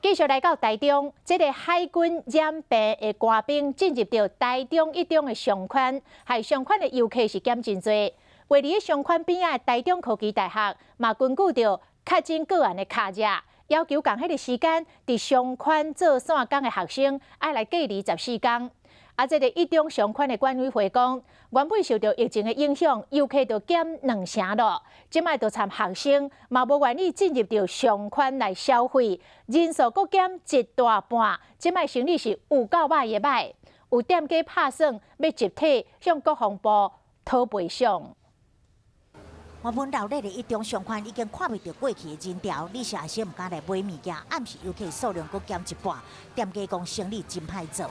继续来到台中，这个海军染病的官兵进入到台中一中的上宽，还上宽的游客是减真多。位于上宽边仔的台中科技大学，嘛根据着确诊个案的卡热，要求共迄个时间伫上宽做线工的学生，爱来隔离14天。这个一中上宽的管委会讲，原本受到疫情的影响，游客就减2成咯。即卖就参学生嘛无愿意进入到上宽来消费，人数阁减一大半。即卖生理是有够歹的歹，有店家拍算要集体向国防部讨赔偿。原本热闹的一中上宽已经看不到过去的人潮，你是学生唔敢来买物件，暗时游客数量阁减一半，店家讲生意真歹做。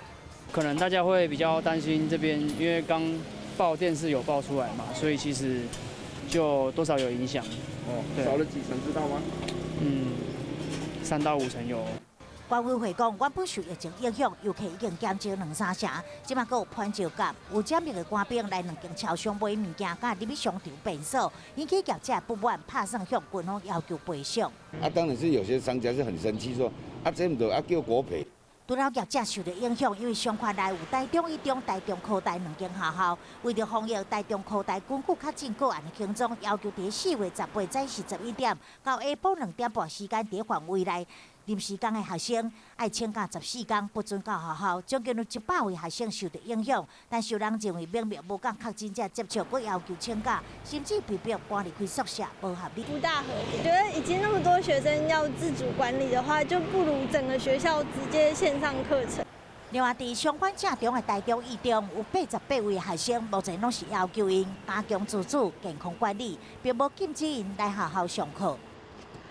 可能大家会比较担心这边，因为刚报电视有报出来嘛，所以其实就多少有影响。少了几成知道吗？3到5成有。管委会讲，原本受疫情影响，游客已经减少2-3成，即马阁有攀照价，有检疫的官兵来2间超商买物件，甲入去商场便所，引起业者不满，拍算向军方要求赔偿。当然是有些商家是很生气，说这唔得叫国赔。除了业者受到影响，因为上宽内有台中一中、台中科大2间学校，为了防疫，台中科大根据确诊个案的轻重，要求伫4月18早时11点到下晡2点半时间伫范围内临时工的学生爱请假14天，不准到学校。总共有100位学生受到影响，但受人认为明明无甲确诊者接触，佫要求请假，甚至被迫搬离开宿舍，不合理。不大合理，觉得已经那么多学生要自主管理的话，就不如整个学校直接线上课程。另外，伫相关正中的台中一中有88位学生，目前拢是要求因加强自主健康管理，并无禁止因来学校上课。